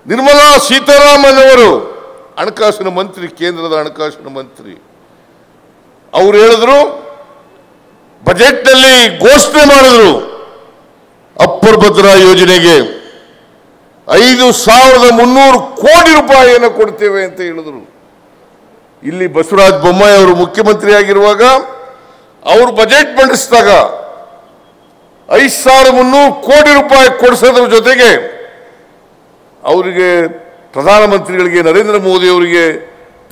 ನಿರ್ಮಲಾ ಸೀತಾರಾಮನ್ ಅವರು ಹಣಕಾಸಿನ ಮಂತ್ರಿ, ಕೇಂದ್ರದ ಹಣಕಾಸಿನ ಮಂತ್ರಿ, ಅವರು ಹೇಳಿದ್ರು, ಬಜೆಟ್ನಲ್ಲಿ ಘೋಷಣೆ ಮಾಡಿದ್ರು, ಅಪ್ಪರ್ ಭದ್ರಾ ಯೋಜನೆಗೆ 5,300 ಕೋಟಿ ರೂಪಾಯಿಯನ್ನು ಕೊಡ್ತೇವೆ ಅಂತ ಹೇಳಿದ್ರು. ಇಲ್ಲಿ ಬಸವರಾಜ ಬೊಮ್ಮಾಯಿ ಅವರು ಮುಖ್ಯಮಂತ್ರಿ ಆಗಿರುವಾಗ ಅವರು ಬಜೆಟ್ ಮಂಡಿಸಿದಾಗ 5,300 ಕೋಟಿ ರೂಪಾಯಿ ಕೊಡಿಸೋದ್ರ ಜೊತೆಗೆ ಅವರಿಗೆ, ಪ್ರಧಾನಮಂತ್ರಿಗಳಿಗೆ, ನರೇಂದ್ರ ಮೋದಿ ಅವರಿಗೆ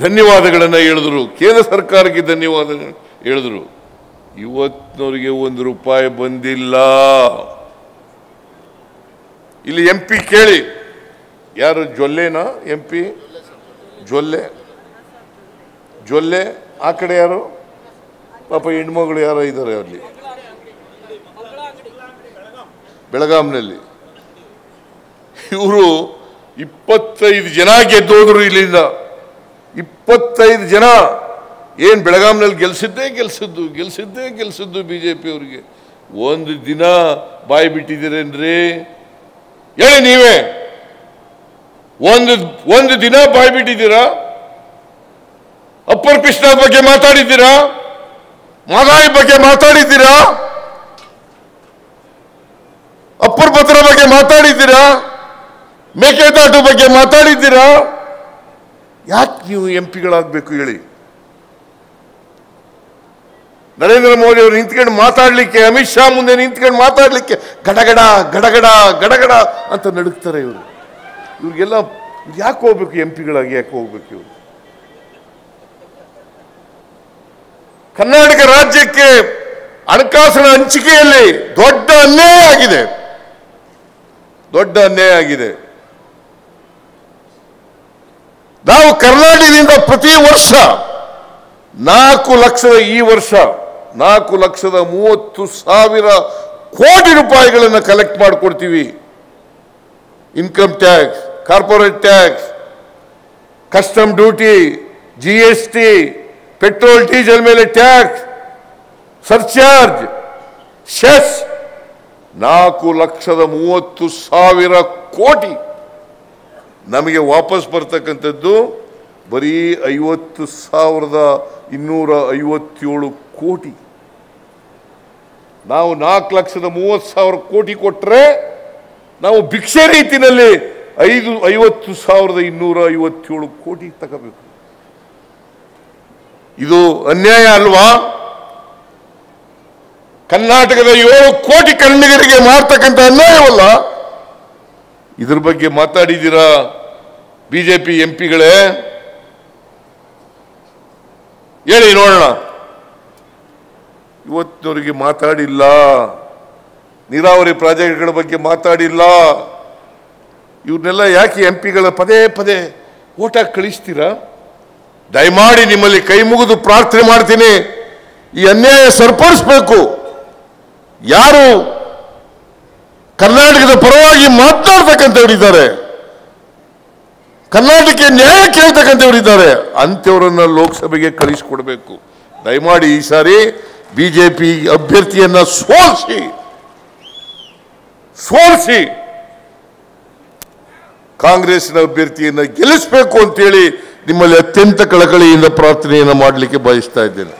ಧನ್ಯವಾದಗಳನ್ನು ಹೇಳಿದ್ರು, ಕೇಂದ್ರ ಸರ್ಕಾರಕ್ಕೆ ಧನ್ಯವಾದ ಹೇಳಿದ್ರು. ಇವತ್ತಿನವರಿಗೆ ₹1 ಬಂದಿಲ್ಲ. ಇಲ್ಲಿ MP ಕೇಳಿ, ಯಾರು ಜೊಲ್ಲೆನಾ MP? ಜೊಲ್ಲೆ ಆ ಕಡೆ ಯಾರು ಪಾಪ ಹೆಣ್ಮಗಳು ಯಾರೋ ಇದ್ದಾರೆ ಅಲ್ಲಿ ಬೆಳಗಾಂನಲ್ಲಿ. ಇವರು 25 ಜನ ಗೆದ್ದೋದ್ರು ಇಲ್ಲಿಂದ. 25 ಜನ ಏನು ಬೆಳಗಾಂನಲ್ಲಿ ಗೆಲ್ಸಿದ್ದು BJP ಅವರಿಗೆ. ಒಂದು ದಿನ ಬಾಯಿ ಬಿಟ್ಟಿದ್ದೀರೇನ್ರಿ? ಹೇಳಿ ನೀವೇ, ಒಂದು ದಿನ ಬಾಯಿ ಬಿಟ್ಟಿದ್ದೀರಾ? ಅಪ್ಪರ್ ಕೃಷ್ಣ ಬಗ್ಗೆ ಮಾತಾಡಿದ್ದೀರಾ? ಮಾದಾಯಿ ಬಗ್ಗೆ ಮಾತಾಡಿದ್ದೀರಾ? ಅಪ್ಪರ್ ಭದ್ರಾ ಬಗ್ಗೆ ಮಾತಾಡಿದ್ದೀರಾ? ಮೇಕೆದಾಟು ಬಗ್ಗೆ ಮಾತಾಡಿದ್ದೀರಾ? ಯಾಕೆ ನೀವು MP ಗಳಾಗಬೇಕು ಹೇಳಿ? ನರೇಂದ್ರ ಮೋದಿ ಅವರು ನಿಂತ್ಕೊಂಡು ಮಾತಾಡ್ಲಿಕ್ಕೆ, ಅಮಿತ್ ಶಾ ಮುಂದೆ ನಿಂತ್ಕೊಂಡು ಮಾತಾಡ್ಲಿಕ್ಕೆ ಗಡಗಡ ಗಡಗಡ ಗಡಗಡ ಅಂತ ನಡುಕ್ತಾರೆ ಇವರು. ಇವ್ರಿಗೆಲ್ಲ ಯಾಕೆ ಹೋಗ್ಬೇಕು? MP ಗಳಾಗಿ ಯಾಕೆ ಹೋಗ್ಬೇಕು ಇವರು? ಕರ್ನಾಟಕ ರಾಜ್ಯಕ್ಕೆ ಹಣಕಾಸಿನ ಹಂಚಿಕೆಯಲ್ಲಿ ದೊಡ್ಡ ಅನ್ಯಾಯ ಆಗಿದೆ. ನಾವು ಕರ್ನಾಟಕದಿಂದ ಪ್ರತಿ ವರ್ಷ 4 ಲಕ್ಷದ, ಈ ವರ್ಷ 4,30,000 ಕೋಟಿ ರೂಪಾಯಿಗಳನ್ನು ಕಲೆಕ್ಟ್ ಮಾಡಿಕೊಡ್ತೀವಿ. Income tax, corporate tax, custom duty, GST, petrol diesel ಮೇಲೆ ಟ್ಯಾಕ್ಸ್, ಸರ್ಚಾರ್ಜ್, ಸೆಸ್ 4,30,000 ಕೋಟಿ ನಮಗೆ ವಾಪಸ್ ಬರ್ತಕ್ಕಂಥದ್ದು ಬರೀ 50,257 ಕೋಟಿ. ನಾವು 4,30,000 ಕೋಟಿ ಕೊಟ್ಟರೆ ನಾವು ಭಿಕ್ಷೆ ರೀತಿಯಲ್ಲಿ 50,257 ಕೋಟಿ ತಗೋಬೇಕು. ಇದು ಅನ್ಯಾಯ ಅಲ್ವಾ? ಕರ್ನಾಟಕದ 7 ಕೋಟಿ ಕನ್ನಡಿಗರಿಗೆ ಮಾಡ್ತಕ್ಕಂಥ ಅನ್ಯಾಯವಲ್ಲ? ಇದ್ರ ಬಗ್ಗೆ ಮಾತಾಡಿದ್ದೀರಾ BJP MP ಗಳೇ? ಹೇಳಿ ನೋಡೋಣ. ಇವತ್ತಿನವರಿಗೆ ಮಾತಾಡಿಲ್ಲ. ನೀರಾವರಿ ಪ್ರಾಜೆಕ್ಟ್ಗಳ ಬಗ್ಗೆ ಮಾತಾಡಿಲ್ಲ. ಇವ್ರನ್ನೆಲ್ಲ ಯಾಕೆ MP ಪದೇ ಪದೇ ಓಟಾಗಿ ಕಳಿಸ್ತೀರಾ? ದಯಮಾಡಿ ನಿಮ್ಮಲ್ಲಿ ಕೈ ಮುಗಿದು ಪ್ರಾರ್ಥನೆ ಮಾಡ್ತೀನಿ, ಈ ಅನ್ಯಾಯ ಸರಿಪಡಿಸಬೇಕು. ಯಾರು ಕರ್ನಾಟಕದ ಪರವಾಗಿ ಮಾತನಾಡ್ತಕ್ಕಂಥವರಿದ್ದಾರೆ, ಕರ್ನಾಟಕಕ್ಕೆ ನ್ಯಾಯ ಕೇಳ್ತಕ್ಕಂಥವರಿದ್ದಾರೆ, ಅಂಥವರನ್ನ ಲೋಕಸಭೆಗೆ ಕಳಿಸಿಕೊಡ್ಬೇಕು. ದಯಮಾಡಿ ಈ ಸಾರಿ BJP ಅಭ್ಯರ್ಥಿಯನ್ನ ಸೋಲಿಸಿ ಕಾಂಗ್ರೆಸ್ನ ಅಭ್ಯರ್ಥಿಯನ್ನ ಗೆಲ್ಲಿಸಬೇಕು ಅಂತೇಳಿ ನಿಮ್ಮಲ್ಲಿ ಅತ್ಯಂತ ಕಳಕಳಿಯಿಂದ ಪ್ರಾರ್ಥನೆಯನ್ನು ಮಾಡಲಿಕ್ಕೆ ಬಯಸ್ತಾ ಇದ್ದೇನೆ.